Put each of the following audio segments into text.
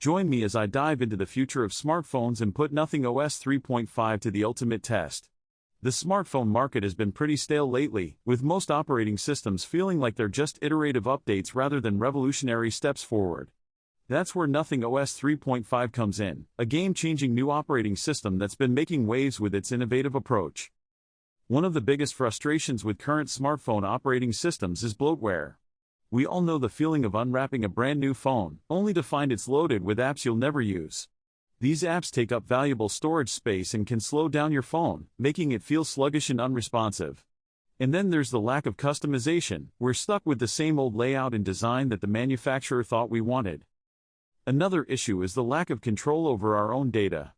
Join me as I dive into the future of smartphones and put Nothing OS 3.5 to the ultimate test. The smartphone market has been pretty stale lately, with most operating systems feeling like they're just iterative updates rather than revolutionary steps forward. That's where Nothing OS 3.5 comes in, a game-changing new operating system that's been making waves with its innovative approach. One of the biggest frustrations with current smartphone operating systems is bloatware. We all know the feeling of unwrapping a brand new phone, only to find it's loaded with apps you'll never use. These apps take up valuable storage space and can slow down your phone, making it feel sluggish and unresponsive. And then there's the lack of customization. We're stuck with the same old layout and design that the manufacturer thought we wanted. Another issue is the lack of control over our own data.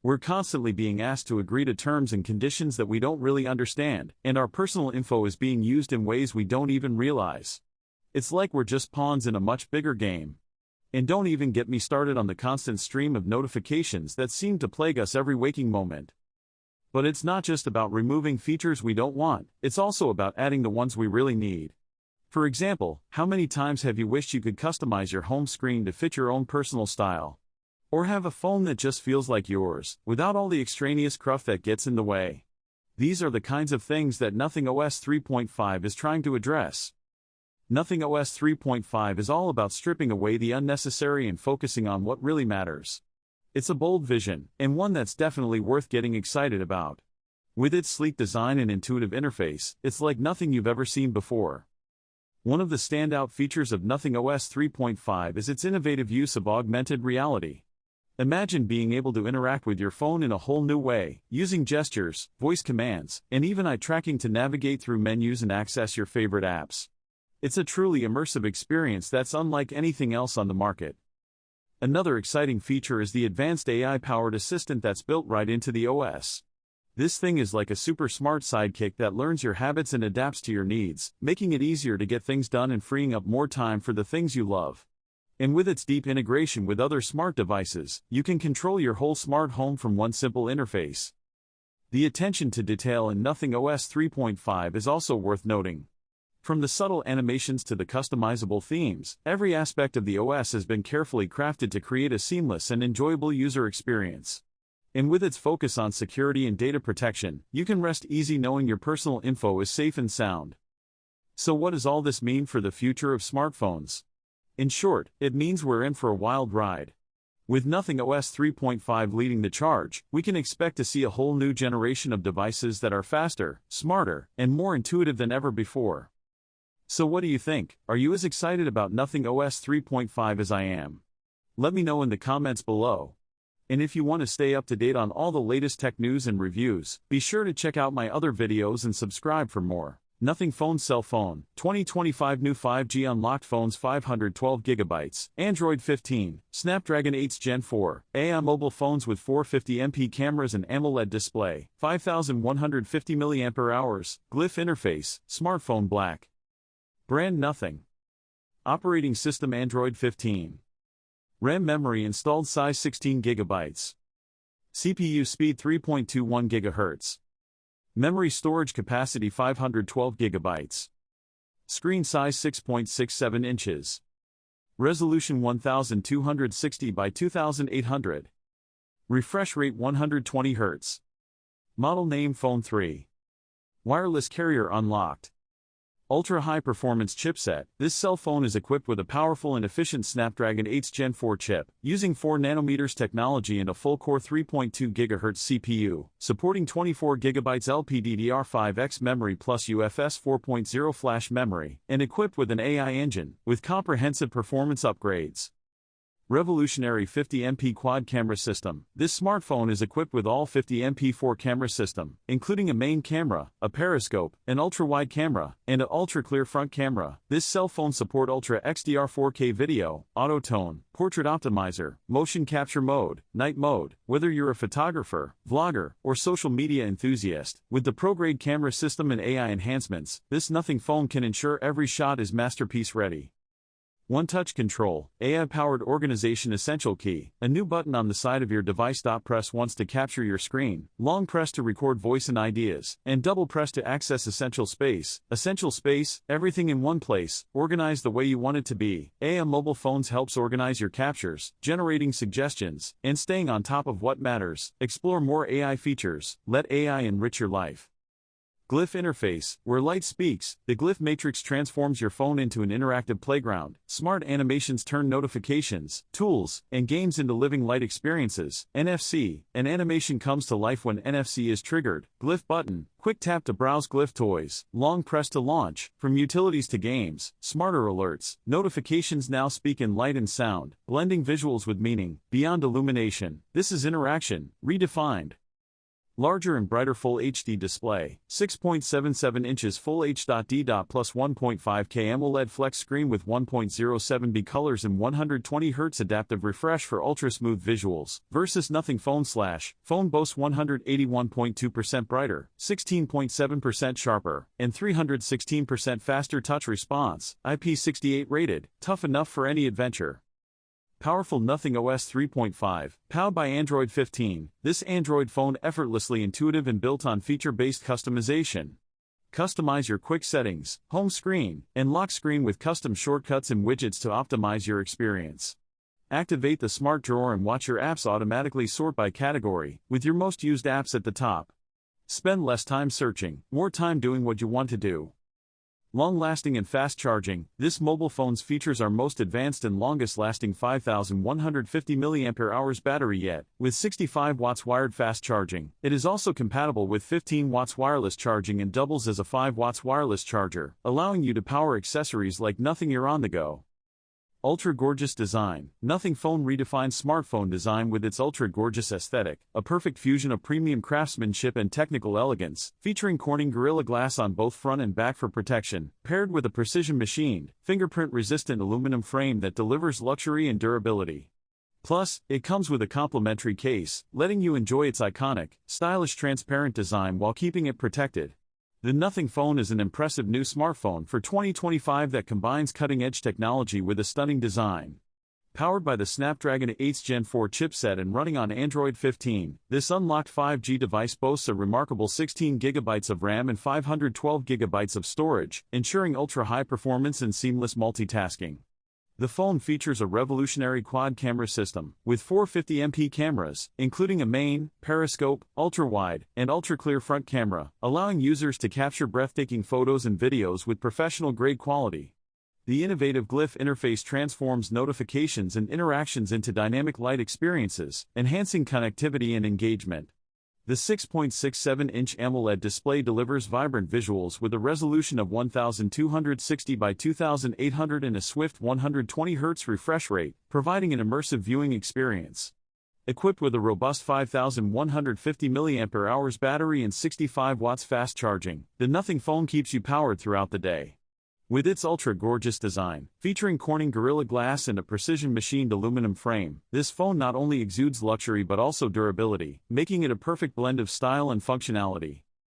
We're constantly being asked to agree to terms and conditions that we don't really understand, and our personal info is being used in ways we don't even realize. It's like we're just pawns in a much bigger game. And don't even get me started on the constant stream of notifications that seem to plague us every waking moment. But it's not just about removing features we don't want, it's also about adding the ones we really need. For example, how many times have you wished you could customize your home screen to fit your own personal style? Or have a phone that just feels like yours, without all the extraneous cruft that gets in the way? These are the kinds of things that Nothing OS 3.5 is trying to address. Nothing OS 3.5 is all about stripping away the unnecessary and focusing on what really matters. It's a bold vision, and one that's definitely worth getting excited about. With its sleek design and intuitive interface, it's like nothing you've ever seen before. One of the standout features of Nothing OS 3.5 is its innovative use of augmented reality. Imagine being able to interact with your phone in a whole new way, using gestures, voice commands, and even eye tracking to navigate through menus and access your favorite apps. It's a truly immersive experience that's unlike anything else on the market. Another exciting feature is the advanced AI-powered assistant that's built right into the OS. This thing is like a super smart sidekick that learns your habits and adapts to your needs, making it easier to get things done and freeing up more time for the things you love. And with its deep integration with other smart devices, you can control your whole smart home from one simple interface. The attention to detail in Nothing OS 3.5 is also worth noting. From the subtle animations to the customizable themes, every aspect of the OS has been carefully crafted to create a seamless and enjoyable user experience. And with its focus on security and data protection, you can rest easy knowing your personal info is safe and sound. So what does all this mean for the future of smartphones? In short, it means we're in for a wild ride. With Nothing OS 3.5 leading the charge, we can expect to see a whole new generation of devices that are faster, smarter, and more intuitive than ever before. So what do you think? Are you as excited about Nothing OS 3.5 as I am? Let me know in the comments below. And if you want to stay up to date on all the latest tech news and reviews, be sure to check out my other videos and subscribe for more. Nothing Phone Cell Phone, 2025 new 5G unlocked phones 512GB, Android 15, Snapdragon 8 Gen 4, AI mobile phones with 450MP cameras and AMOLED display, 5150 mAh, Glyph Interface, smartphone black. Brand Nothing. Operating system Android 15. RAM memory installed size 16GB. CPU speed 3.21 GHz. Memory storage capacity 512GB. Screen size 6.67 inches. Resolution 1260 by 2800. Refresh rate 120 Hz. Model name Phone 3. Wireless carrier unlocked. Ultra-high performance chipset. This cell phone is equipped with a powerful and efficient Snapdragon 8 Gen 4 chip, using 4nm technology and a full-core 3.2 GHz CPU, supporting 24GB LPDDR5X memory plus UFS 4.0 flash memory, and equipped with an AI engine, with comprehensive performance upgrades. Revolutionary 50MP quad camera system. This smartphone is equipped with all 50MP4 camera system, including a main camera, a periscope, an ultra-wide camera, and an ultra-clear front camera. This cell phone support Ultra XDR 4K video, auto tone, portrait optimizer, motion capture mode, night mode. Whether you're a photographer, vlogger, or social media enthusiast, with the pro-grade camera system and AI enhancements, this Nothing phone can ensure every shot is masterpiece ready. One-touch control, AI-powered organization essential key, a new button on the side of your device. Press once to capture your screen, long press to record voice and ideas, and double press to access essential space. Essential space, everything in one place, organized the way you want it to be. AI mobile phones helps organize your captures, generating suggestions, and staying on top of what matters. Explore more AI features, let AI enrich your life. Glyph Interface, where light speaks, the Glyph Matrix transforms your phone into an interactive playground. Smart animations turn notifications, tools, and games into living light experiences. NFC, an animation comes to life when NFC is triggered. Glyph button, quick tap to browse Glyph toys, long press to launch. From utilities to games, smarter alerts, notifications now speak in light and sound, blending visuals with meaning, beyond illumination. This is interaction, redefined. Larger and brighter Full HD display, 6.77 inches Full HD+, plus 1.5K AMOLED flex screen with 1.07B colors and 120Hz adaptive refresh for ultra-smooth visuals, versus nothing phone. Phone boasts 181.2% brighter, 16.7% sharper, and 316% faster touch response, IP68 rated, tough enough for any adventure. Powerful Nothing OS 3.5, powered by Android 15, this Android phone effortlessly intuitive and built on feature-based customization. Customize your quick settings, home screen, and lock screen with custom shortcuts and widgets to optimize your experience. Activate the smart drawer and watch your apps automatically sort by category, with your most used apps at the top. Spend less time searching, more time doing what you want to do. Long-lasting and fast charging, this mobile phone's features are most advanced and longest-lasting 5,150 mAh battery yet, with 65 watts wired fast charging. It is also compatible with 15 watts wireless charging and doubles as a 5 watts wireless charger, allowing you to power accessories like nothing. You're on the go. Ultra-gorgeous design, Nothing phone redefines smartphone design with its ultra-gorgeous aesthetic, a perfect fusion of premium craftsmanship and technical elegance, featuring Corning Gorilla Glass on both front and back for protection, paired with a precision-machined, fingerprint-resistant aluminum frame that delivers luxury and durability. Plus, it comes with a complimentary case, letting you enjoy its iconic, stylish transparent design while keeping it protected. The Nothing phone is an impressive new smartphone for 2025 that combines cutting-edge technology with a stunning design. Powered by the Snapdragon 8 Gen 4 chipset and running on Android 15, this unlocked 5G device boasts a remarkable 16 GB of RAM and 512 GB of storage, ensuring ultra-high performance and seamless multitasking. The phone features a revolutionary quad-camera system, with 450MP cameras, including a main, periscope, ultra-wide, and ultra-clear front camera, allowing users to capture breathtaking photos and videos with professional-grade quality. The innovative Glyph interface transforms notifications and interactions into dynamic light experiences, enhancing connectivity and engagement. The 6.67-inch AMOLED display delivers vibrant visuals with a resolution of 1260 by 2800 and a swift 120Hz refresh rate, providing an immersive viewing experience. Equipped with a robust 5,150 mAh battery and 65 watts fast charging, the Nothing phone keeps you powered throughout the day. With its ultra-gorgeous design, featuring Corning Gorilla Glass and a precision-machined aluminum frame, this phone not only exudes luxury but also durability, making it a perfect blend of style and functionality.